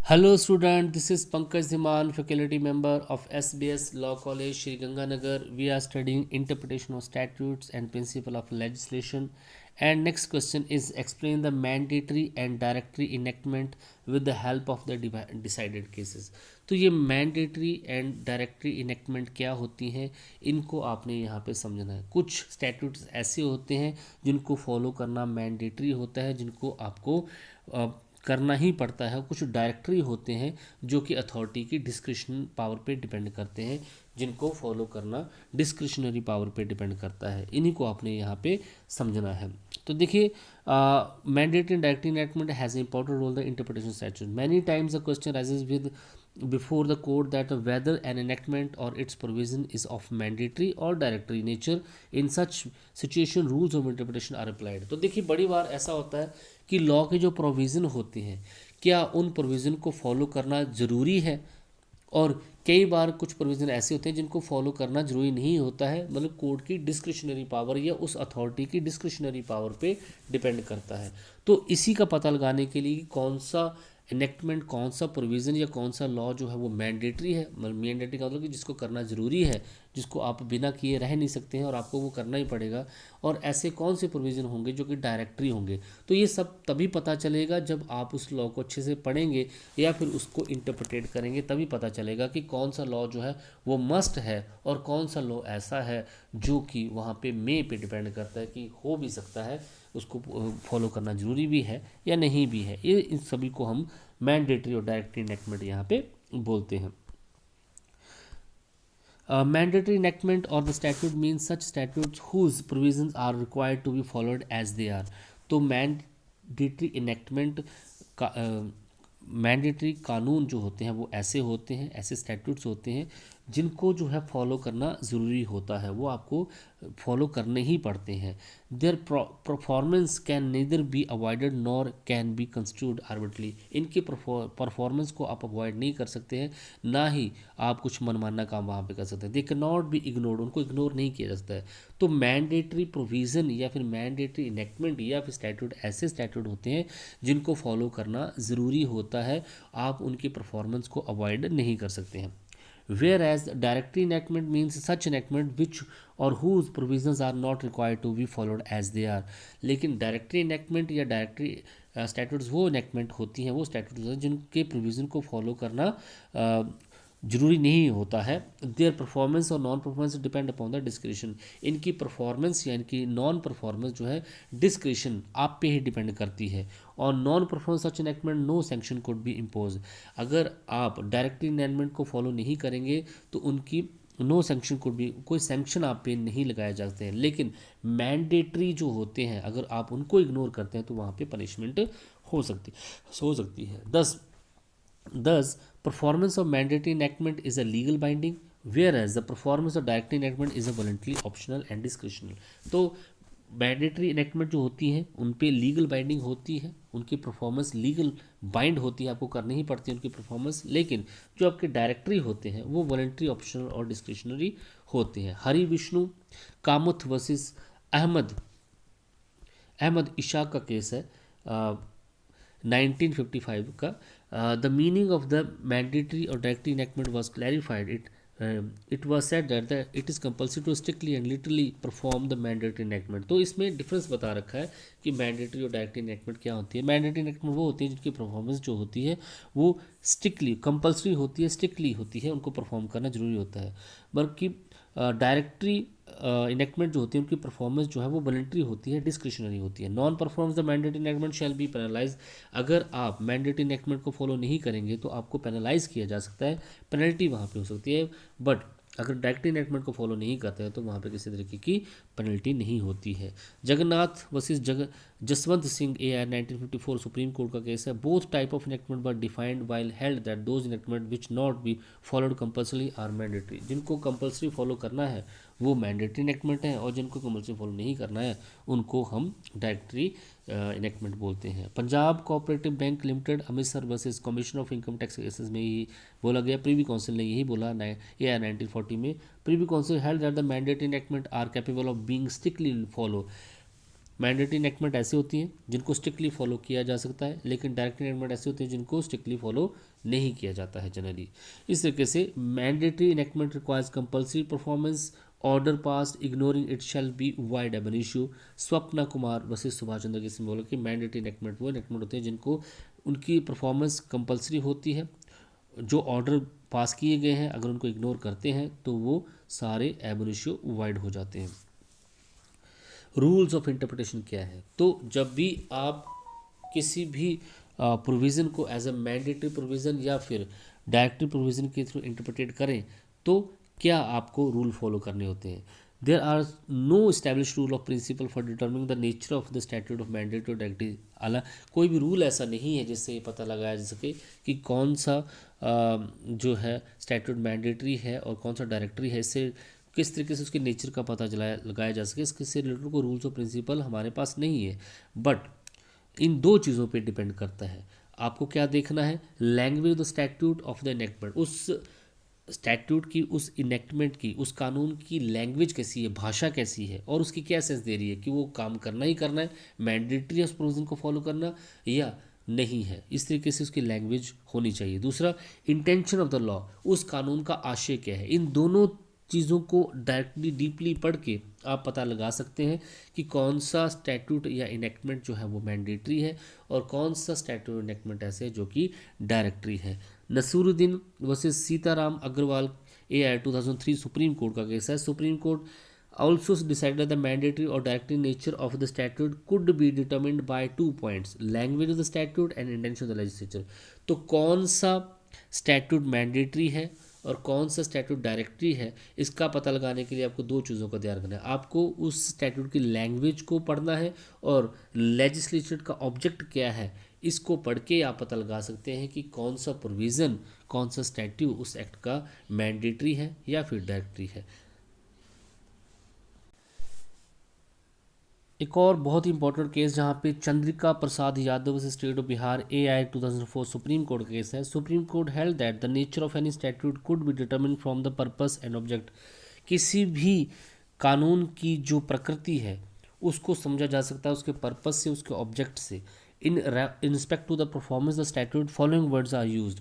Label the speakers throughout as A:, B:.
A: Hello student, this is Pankaj Dhiman, faculty member of SBS Law College, Shri Ganganagar. We are studying interpretation of statutes and principle of legislation. And next question is explain the mandatory and directory enactment with the help of the decided cases. तो ये mandatory and directory enactment क्या होती हैं, इनको आपने यहाँ पे समझना है। कुछ स्टैट्यूट्स ऐसे होते हैं जिनको फॉलो करना मैंडेटरी होता है, जिनको आपको करना ही पड़ता है। कुछ डायरेक्टरी होते हैं जो कि अथॉरिटी की डिस्क्रिशन पावर पे डिपेंड करते हैं, जिनको फॉलो करना डिस्क्रिशनरी पावर पे डिपेंड करता है। इन्हीं को आपने यहाँ पे समझना है। तो देखिए, mandatory and directory enactment has important role the interpretation statute. Many times the question raises with before the court that whether an enactment or its provision is of mandatory or directory nature. In such situation rules of interpretation are applied. तो देखिए, बड़ी बार ऐसा होता है कि law के जो provision होते हैं, क्या उन प्रोविज़न को फॉलो करना ज़रूरी है, और कई बार कुछ प्रोविज़न ऐसे होते हैं जिनको फॉलो करना ज़रूरी नहीं होता है। मतलब कोर्ट की डिस्क्रिशनरी पावर या उस अथॉरिटी की डिस्क्रिशनरी पावर पे डिपेंड करता है। तो इसी का पता लगाने के लिए कौन सा इनेक्टमेंट, कौन सा प्रोविज़न या कौन सा लॉ जो है वो मैंडेटरी है, मैंडेटरी का मतलब कि जिसको करना ज़रूरी है, जिसको आप बिना किए रह नहीं सकते हैं और आपको वो करना ही पड़ेगा, और ऐसे कौन से प्रोविज़न होंगे जो कि डायरेक्टरी होंगे। तो ये सब तभी पता चलेगा जब आप उस लॉ को अच्छे से पढ़ेंगे या फिर उसको इंटरप्रेटेट करेंगे, तभी पता चलेगा कि कौन सा लॉ जो है वो मस्ट है और कौन सा लॉ ऐसा है जो कि वहाँ पे मे पे डिपेंड करता है कि हो भी सकता है, उसको फॉलो करना ज़रूरी भी है या नहीं भी है। ये इन सभी को हम मैंडेटरी और डायरेक्टरी इनेक्टमेंट यहाँ पे बोलते हैं। Mandatory enactment or the statute means such statutes whose provisions are required to be followed as they are. तो मैंडेटरी इनेक्टमेंट का मैंडेटरी कानून जो होते हैं वो ऐसे होते हैं, ऐसे स्टैट्यूट्स होते हैं जिनको जो है फॉलो करना ज़रूरी होता है, वो आपको फॉलो करने ही पड़ते हैं। Their performance can neither be avoided nor can be constituted arbitrarily. इनके परफॉर्मेंस को आप अवॉइड नहीं कर सकते हैं, ना ही आप कुछ मनमाना काम वहाँ पे कर सकते हैं। They can not be ignored, उनको इग्नोर नहीं किया जा सकता है। तो मैंडेटरी प्रोविज़न या फिर मैंडेटरी इनेक्टमेंट या फिर स्टैट्यूट ऐसे स्टैट्यूट होते हैं जिनको फॉलो करना ज़रूरी होता है, आप उनकी परफॉर्मेंस को अवॉइड नहीं कर सकते हैं। Whereas directory enactment means such enactment which or whose provisions are not required to be followed as they are. लेकिन डायरेक्टरी enactment या डायरेक्टरी स्टैट्यूट्स वो enactment होती हैं, वो स्टैट्यूट्स हैं जिनके प्रोविज़न को फॉलो करना जरूरी नहीं होता है। देयर परफॉर्मेंस और non performance depend upon the discretion. इनकी परफॉर्मेंस या इनकी नॉन परफॉर्मेंस जो है डिस्क्रिशन आप पे ही डिपेंड करती है। और non performance such enactment no sanction could be impose. अगर आप डायरेक्टली एनैक्टमेंट को फॉलो नहीं करेंगे तो उनकी नो सैंक्शन कुड बी, कोई सैंक्शन आप पे नहीं लगाए जा सकते हैं। लेकिन मैंडेटरी जो होते हैं अगर आप उनको इग्नोर करते हैं तो वहाँ पे पनिशमेंट हो सकती है। Thus, performance of mandatory enactment is a legal binding, whereas the performance of directory enactment is a voluntary, optional and discretional. तो मैंडेटरी इनेक्टमेंट जो होती हैं उन पे लीगल बाइंडिंग होती है, उनकी परफॉर्मेंस लीगल बाइंड होती है, आपको करनी ही पड़ती है उनकी परफॉर्मेंस। लेकिन जो आपके डायरेक्टरी होते हैं वो वॉलंटरी, ऑप्शनल और डिस्क्रिशनरी होते हैं। हरि विष्णु कामथ वर्सेस अहमद अहमद इशा का केस है 1955 का। The meaning of the mandatory और directory enactment was clarified. It was said that it is compulsory to strictly and literally perform the mandatory enactment. तो इसमें डिफरेंस बता रखा है कि मैंडेटरी और डायरेक्टरी इनेक्टमेंट क्या होती है। मैंडेटरी इनेक्टमेंट वो होती है जिनकी परफॉर्मेंस जो होती है वो स्ट्रिक्टली कंपल्सरी होती है, स्ट्रिक्टली होती है, उनको परफॉर्म करना जरूरी होता है। बल्कि डायरेक्टरी इनेक्टमेंट जो होती है उनकी परफॉर्मेंस जो है वो वॉलंटरी होती है, डिस्क्रिशनरी होती है। Non performance the mandatory enactment shall be penalise. अगर आप मैंडेटरी इनेक्टमेंट को फॉलो नहीं करेंगे तो आपको पेनलाइज किया जा सकता है, पेनल्टी वहाँ पे हो सकती है। बट अगर डायरेक्टरी इनेक्टमेंट को फॉलो नहीं करते हैं तो वहाँ पे किसी तरीके की पेनल्टी नहीं होती है। Jagannath versus Jaswant Singh AR 1954 Supreme court का केस है। Both type of enactment were defined while held that those enactment which not be followed compulsory are mandatory. जिनको कंपल्सरी फॉलो करना है वो मैंडेटरी इनेक्टमेंट है, और जिनको कंपल्सरी फॉलो नहीं करना है उनको हम डायरेक्टरी इनेक्टमेंट बोलते हैं। Punjab cooperative bank limited Amritsar versus commission of income tax cases में ही बोला गया, प्रीवी काउंसिल ने यही बोला AR 1940 में। Privy council held that the mandatory enactment are capable of being strictly follow mandatory enactment ऐसे होती हैं जिनको स्ट्रिक्टली फॉलो किया जा सकता है, लेकिन डायरेक्ट इनेक्टमेंट ऐसे होते हैं जिनको स्ट्रिक्टली फॉलो नहीं किया जाता है जनरली। इस तरीके से mandatory enactment requires compulsory performance, order pass, ignoring it shall be void ab initio. Swapna Kumar versus Subhash Chandra case में बोला कि मैंडेटरी इनेक्टमेंट वो इनेक्टमेंट होते हैं जिनको उनकी परफॉर्मेंस कंपल्सरी होती है, जो ऑर्डर पास किए गए हैं अगर उनको इग्नोर करते हैं तो वो सारे एब एन इशू वाइड हो जाते हैं। रूल्स ऑफ इंटरप्रिटेशन क्या है? तो जब भी आप किसी भी प्रोविज़न को एज अ मैंडेटरी प्रोविज़न या फिर डायरेक्टरी प्रोविज़न के थ्रू इंटरप्रिटेट करें तो क्या आपको रूल फॉलो करने होते हैं? There are no establish rule of principle for determining the nature of the statute of mandatory और डायरेक्टरी। अला कोई भी रूल ऐसा नहीं है जिससे ये पता लगाया जा सके कि कौन सा जो है स्टैट्यूट मैंडेटरी है और कौन सा डायरेक्टरी है। इससे किस तरीके से उसके नेचर का पता लगाया जा सके, इससे रिलेटेड को रूल्स और प्रिंसिपल हमारे पास नहीं है। बट इन दो चीज़ों पे डिपेंड करता है। आपको क्या देखना है? Language of the statute of the enactment, उस स्टैट्यूट की, उस इनेक्टमेंट की, उस कानून की लैंग्वेज कैसी है, भाषा कैसी है और उसकी क्या सेंस दे रही है कि वो काम करना ही करना है, मैंडेटरी उस प्रोविजन को फॉलो करना या नहीं है। इस तरीके से उसकी लैंग्वेज होनी चाहिए। दूसरा, इंटेंशन ऑफ द लॉ, उस कानून का आशय क्या है। इन दोनों चीज़ों को डायरेक्टली डीपली पढ़ के आप पता लगा सकते हैं कि कौन सा स्टैट्यूट या इनेक्टमेंट जो है वो मैंडेटरी है और कौन सा स्टैट्यूट इनेक्टमेंट ऐसे है जो कि डायरेक्टरी है। Nasiruddin versus Sitaram Agarwal AI 2003 supreme court का केस है। Supreme court also decided that the mandatory or directory nature of the statute could be determined by 2 points: language of the statute and intention of the legislature। तो कौन सा statute mandatory है और कौन सा statute directory है, इसका पता लगाने के लिए आपको दो चीज़ों का ध्यान रखना है। आपको उस स्टैट्यूट की लैंग्वेज को पढ़ना है और लेजिस्लेचर का ऑब्जेक्ट क्या है, इसको पढ़ के आप पता लगा सकते हैं कि कौन सा प्रोविज़न, कौन सा स्टैट्यूट उस एक्ट का मैंडेटरी है या फिर डायरेक्टरी है। एक और बहुत ही इंपॉर्टेंट केस जहाँ पे चंद्रिका प्रसाद यादव से state of Bihar AI 2004 supreme court case है। Supreme court held that the nature of any statute could be determine from the purpose and object. किसी भी कानून की जो प्रकृति है उसको समझा जा सकता है उसके पर्पस से, उसके ऑब्जेक्ट से। In respect to the performance the statute following words are used.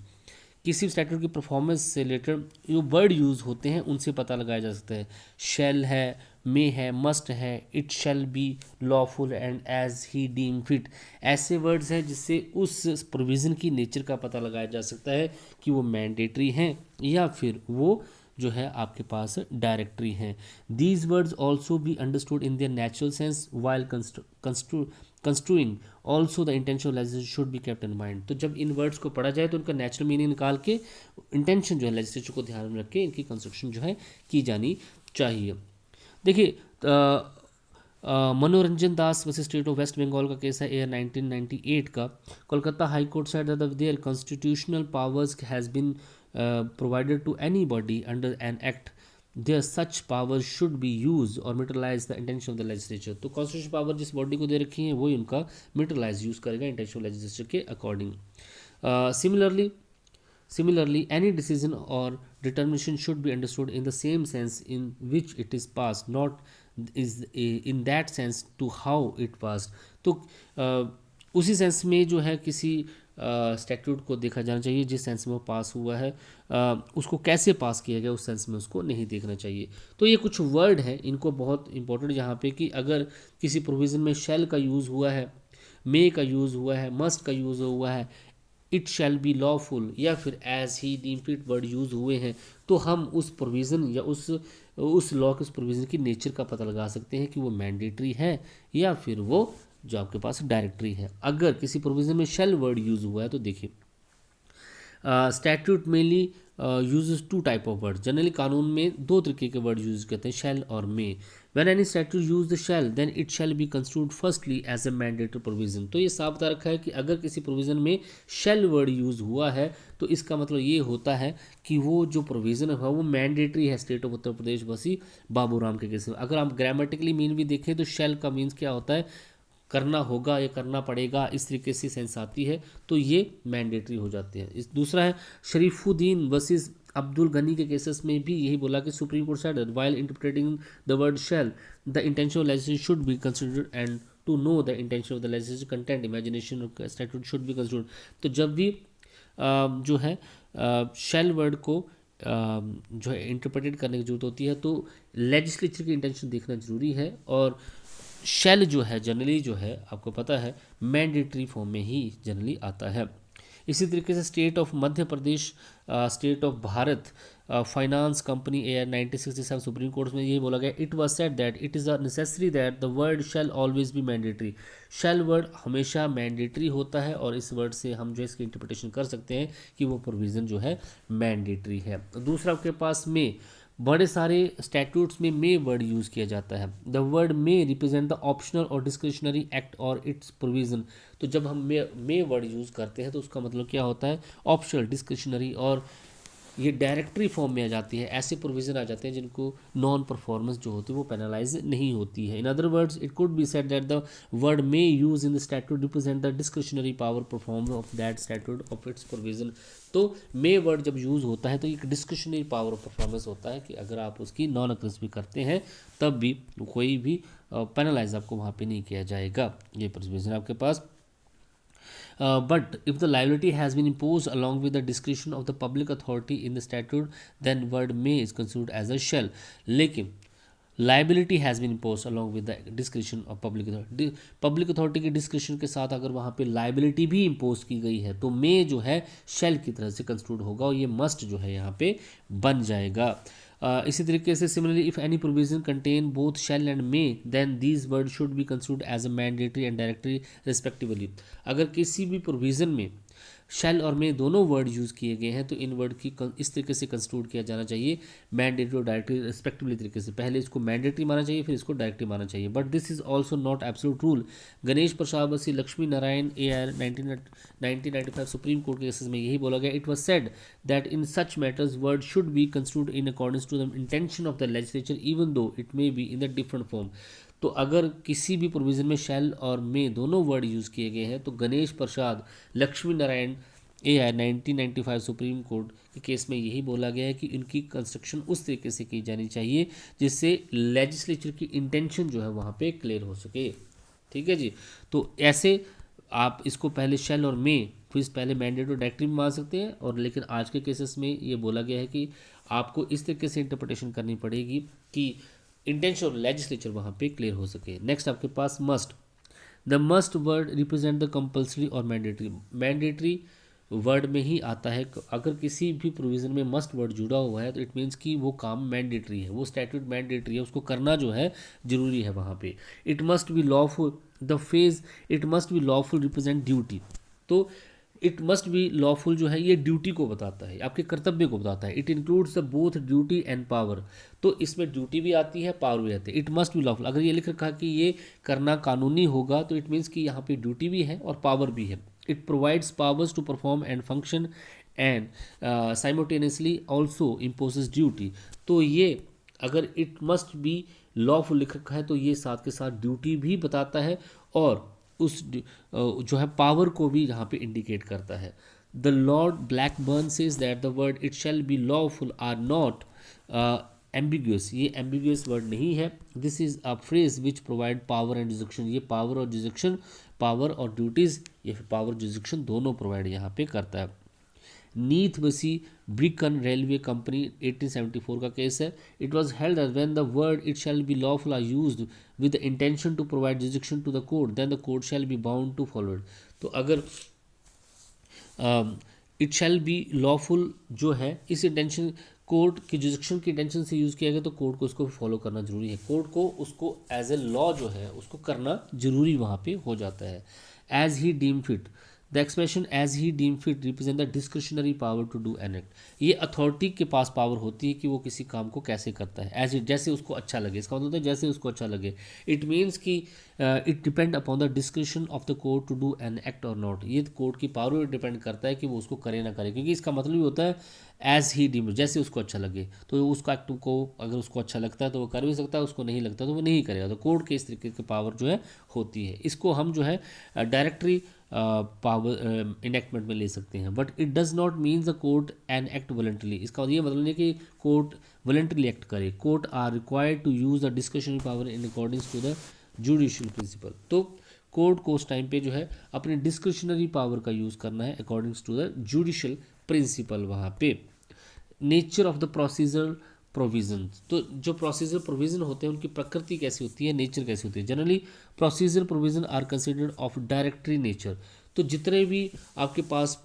A: किसी स्टैट्यूट की परफॉर्मेंस से रिलेटेड जो वर्ड यूज़ होते हैं उनसे पता लगाया जा सकता है। शैल है, मे है, मस्ट है, it shall be lawful and as he deem fit. ऐसे वर्ड्स हैं जिससे उस प्रोविज़न की नेचर का पता लगाया जा सकता है कि वो मैंडेटरी हैं या फिर वो जो है आपके पास डायरेक्टरी हैं। These words also be understood in their natural sense while construing also the intention of legislature should be kept in mind. तो जब इन वर्ड्स को पढ़ा जाए तो उनका नेचुरल मीनिंग निकाल के इंटेंशन जो है लेजिस्लेचर को ध्यान में रख के इनकी कंस्ट्रक्शन जो है की जानी चाहिए। देखिए Manoranjan Das versus state of West Bengal का केस है एयर 1998 का। Kolkata high court said that there constitutional powers has been provided to anybody under an act, their such powers should be used or materialize the intention of the legislature। तो constitution power जिस body को दे रखी है वही उनका मिटरलाइज use करेगा intention of legislature के according. Similarly, any decision or determination should be understood in the same sense in which it is passed, not in that sense to how it passed। तो उसी sense में जो है किसी statute को देखा जाना चाहिए जिस सेंस में वो पास हुआ है, उसको कैसे पास किया गया उस सेंस में उसको नहीं देखना चाहिए। तो ये कुछ वर्ड हैं, इनको बहुत इंपॉर्टेंट यहाँ पे कि अगर किसी प्रोविज़न में शैल का यूज़ हुआ है, मे का यूज़ हुआ है, मस्ट का यूज़ हुआ है, इट शैल बी लॉफुल या फिर as he deem fit word use हुए हैं, तो हम उस प्रोविज़न या उस लॉ के उस प्रोविज़न की नेचर का पता लगा सकते हैं कि वो मैंडेटरी है या फिर वो जो आपके पास डायरेक्टरी है। अगर किसी प्रोविज़न में शेल वर्ड यूज़ हुआ है तो देखिए statute mainly uses 2 type of word. Generally कानून में 2 तरीके के वर्ड यूज करते हैं, शेल और may. When any statute use the shall then it shall be construed firstly as a mandatory provision. तो ये साफ बता रखा है कि अगर किसी प्रोविजन में शेल वर्ड यूज हुआ है तो इसका मतलब ये होता है कि वो जो प्रोविजन है वो मैंडेटरी है। स्टेट ऑफ उत्तर प्रदेश बसी बाबूराम के केस में अगर आप ग्रामेटिकली मीन भी देखें तो शेल का मीन्स क्या होता है, करना होगा या करना पड़ेगा, इस तरीके से सेंस आती है, तो ये मैंडेटरी हो जाते हैं। इस दूसरा है शरीफुद्दीन वर्सेस अब्दुल गनी के केसेस में भी यही बोला कि supreme court said while interpreting the word shall the intention of legislation should be considered and to know the intention of the legislature content imagination of statute should be considered. तो जब भी जो है शेल वर्ड को जो है interpreted करने की जरूरत होती है तो लेजिस्लेचर की इंटेंशन देखना जरूरी है। और शेल जो है जनरली जो है आपको पता है मैंडेटरी फॉर्म में ही जनरली आता है। इसी तरीके से state of Madhya Pradesh, state of Bharat finance company AIR 1967 supreme court में यही बोला गया, it was said that it is necessary that the word shall always be mandatory. Shall word हमेशा मैंडेटरी होता है और इस वर्ड से हम जो है इसकी इंटरप्रिटेशन कर सकते हैं कि वो प्रोविज़न जो है मैंडेटरी है। दूसरा आपके पास में बड़े सारे स्टैट्यूट्स में मे वर्ड यूज़ किया जाता है। The word may represent the optional और डिस्क्रिशनरी एक्ट और इट्स प्रोविज़न। तो जब हम मे वर्ड यूज़ करते हैं तो उसका मतलब क्या होता है, ऑप्शनल, डिस्क्रिशनरी, और ये डायरेक्टरी फॉर्म में आ जाती है। ऐसे प्रोविज़न आ जाते हैं जिनको नॉन परफॉर्मेंस जो होती है वो पेनलाइज नहीं होती है। In other words it could be said that the word may use in the statute represent the discretionary power perform of that statute of its provision. तो मे वर्ड जब यूज़ होता है तो एक डिस्क्रिशनरी पावर ऑफ परफॉर्मेंस होता है कि अगर आप उसकी नॉन अक्रेंस भी करते हैं तब भी कोई भी पेनलाइज आपको वहाँ पे नहीं किया जाएगा। ये प्रोविज़न आपके पास। But if the liability has been imposed along with the discretion of the public authority in the statute, then word may is considered as a shall. लेकिन liability has been impose along with the discretion of public authority, public authority के discretion के साथ अगर वहाँ पे liability भी impose की गई है तो मे जो है शेल की तरह से कंस्ट्रूड होगा और ये मस्ट जो है यहाँ पे बन जाएगा। इसी तरीके से similarly if any provision contain both shall and may then these word should be considered as a mandatory and directory respectively. अगर किसी भी प्रोविज़न में शेल और में दोनों वर्ड यूज़ किए गए हैं तो इन वर्ड की इस तरीके से कंस्ट्रूड किया जाना चाहिए मैंडेटरी और डायरेक्टरी रिस्पेक्टिवली तरीके से। पहले इसको मैंडेटरी माना चाहिए फिर इसको डायरेक्टरी माना चाहिए। But this is also not absolute rule. Ganesh Prasad बसी Lakshmi Narayan AR 1995 supreme court के केसेस में यही बोला गया, it was said that in such matters word should be construed in according to the intention of the legislature even though it may be in the different form. तो अगर किसी भी provision में शैल और मे दोनों वर्ड यूज़ किए गए हैं तो Ganesh Prasad Lakshmi Narayan AR 1995 supreme court के केस में यही बोला गया है कि इनकी कंस्ट्रक्शन उस तरीके से की जानी चाहिए जिससे लेजिस्लेचर की इंटेंशन जो है वहाँ पे क्लियर हो सके। ठीक है जी। तो ऐसे आप इसको पहले शैल और मे फिर पहले मैंडेट और डायरेक्टरी में मान सकते हैं, और लेकिन आज के केसेस में ये बोला गया है कि आपको इस तरीके से इंटरप्रिटेशन करनी पड़ेगी कि इंटेंशन ऑफ लेजिस्लेचर वहाँ पे क्लियर हो सके। नेक्स्ट आपके पास must. The must word represent the compulsory और मैंडेटरी। मैंडेटरी वर्ड में ही आता है। अगर किसी भी प्रोविज़न में मस्ट वर्ड जुड़ा हुआ है तो इट मीन्स कि वो काम मैंडेटरी है, वो स्टैट्यूट मैंडेटरी है, उसको करना जो है जरूरी है वहाँ पे। It must be lawful, the phase it must be lawful represent duty. तो इट मस्ट बी लॉफुल जो है ये ड्यूटी को बताता है, आपके कर्तव्य को बताता है। It includes the both duty and power. तो इसमें ड्यूटी भी आती है पावर भी आती है। इट मस्ट बी लॉफुल, अगर ये लिख रखा कि ये करना कानूनी होगा तो इट मीन्स कि यहाँ पे ड्यूटी भी है और पावर भी है। It provides powers to perform and function and simultaneously also imposes duty. तो ये अगर इट मस्ट बी लॉफुल लिख रखा है तो ये साथ के साथ ड्यूटी भी बताता है और उस जो है पावर को भी यहाँ पे इंडिकेट करता है। The lord Blackburn says that the word it shall be lawful are not ambiguous. ये एम्बिग्यूस वर्ड नहीं है। This is a phrase which provide power and discretion. ये पावर और डिजक्शन, पावर और ड्यूटीज़, ये पावर डिजक्शन दोनों provide यहाँ पे करता है। नीथ बसी ब्रिकन रेलवे कंपनी 1874 का केस है। It was held as when the word it shall be lawful are used with the intention to provide discretion to the court then the court shall be bound to follow it. तो अगर it shall be lawful जो है इस intention court की डिजक्शन की intention से use किया गया तो कोर्ट को उसको फॉलो करना जरूरी है। कोर्ट को उसको एज ए लॉ जो है उसको करना जरूरी वहाँ पे हो जाता है। As he deem fit, the expression as he deem fit represent the discretionary power to do an act. ये अथॉरिटी के पास पावर होती है कि वो किसी काम को कैसे करता है, एज इट जैसे उसको अच्छा लगे। इसका मतलब होता है जैसे उसको अच्छा लगे। इट मीन्स कि it depend upon the discretion of the court to do an act और नॉट। ये कोर्ट की पावर पर डिपेंड करता है कि वो उसको करे ना करे, क्योंकि इसका मतलब ही होता है एज ही डीम, जैसे उसको अच्छा लगे। तो उसको एक्ट को अगर उसको अच्छा लगता है तो वो कर भी सकता है, उसको नहीं लगता तो वो नहीं करेगा। तो कोर्ट के इस तरीके की पावर जो है होती है। इसको हम जो है डायरेक्टरी पावर इनेक्टमेंट में ले सकते हैं। But it does not means the court an act voluntarily. इसका ये मतलब नहीं कि कोर्ट वॉलंटरली एक्ट करे। Court are required to use the discretionary power in accordings to the judicial principle. तो कोर्ट को उस टाइम पे जो है अपने डिस्क्रिशनरी पावर का यूज़ करना है accordings to the judicial principle वहाँ पे। Nature of the procedure provision, तो जो प्रोसीजर प्रोविजन होते हैं उनकी प्रकृति कैसी होती है, नेचर कैसी होती है। Generally procedure provision are considered of directory nature. तो जितने भी आपके पास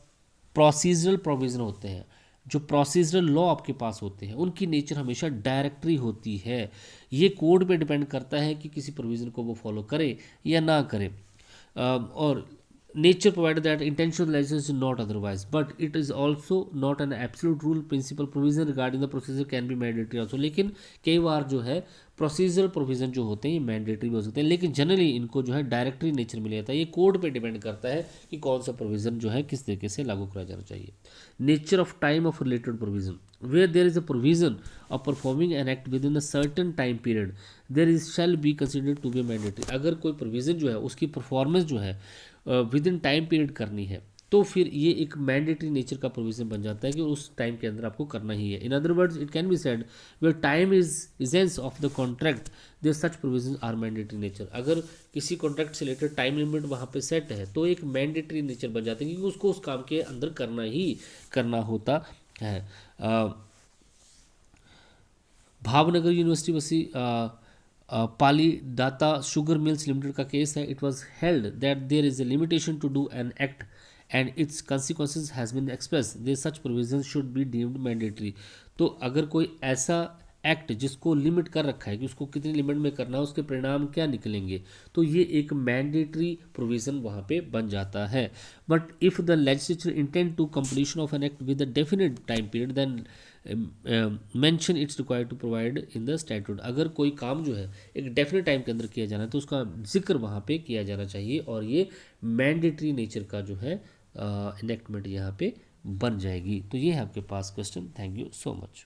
A: प्रोसीजरल प्रोविजन होते हैं, जो प्रोसीजरल लॉ आपके पास होते हैं, उनकी नेचर हमेशा डायरेक्टरी होती है। ये कोड पे डिपेंड करता है कि किसी प्रोविज़न को वो फॉलो करे या ना करे। और nature provided that intentional license is not otherwise, but it is also not an absolute rule principle provision regarding the procedure can be mandatory also। लेकिन कई बार जो है प्रोसीजरल प्रोविजन जो होते हैं ये मैंडेटरी भी हो सकते हैं, लेकिन जनरली इनको जो है डायरेक्टरी नेचर मिल जाता है। ये कोड पे डिपेंड करता है कि कौन सा प्रोविजन जो है किस तरीके से लागू करा जाना चाहिए। Nature of time of related provision, where there is a provision of performing an act within a certain time period there is shall be considered to be mandatory। अगर कोई प्रोविज़न जो है उसकी परफॉर्मेंस जो है विद इन टाइम पीरियड करनी है तो फिर ये एक मैंडेटरी नेचर का प्रोविज़न बन जाता है कि उस टाइम के अंदर आपको करना ही है। In other words it can be said where time is essence of the contract there such provision are mandatory nature. अगर किसी कॉन्ट्रैक्ट से रिलेटेड टाइम लिमिट वहाँ पे सेट है तो एक मैंडेटरी नेचर बन जाता है क्योंकि उसको उस काम के अंदर करना ही करना होता है। भावनगर यूनिवर्सिटी बसी पाली दाता शुगर मिल्स लिमिटेड का केस है। It was held that there is a limitation to do an act and its consequences has been express the such provision should be deemed mandatory. तो अगर कोई ऐसा एक्ट जिसको लिमिट कर रखा है कि उसको कितनी लिमिट में करना है, उसके परिणाम क्या निकलेंगे, तो ये एक मैंडेटरी प्रोविज़न वहाँ पे बन जाता है। But if the legislature intend to completion of an act with a definite time period then mention its required to provide in the statute. अगर कोई काम जो है एक डेफिनेट टाइम के अंदर किया जाना है तो उसका जिक्र वहाँ पे किया जाना चाहिए और ये मैंडेटरी नेचर का जो है इनेक्टमेंट यहाँ पे बन जाएगी। तो ये है आपके पास question. Thank you so much.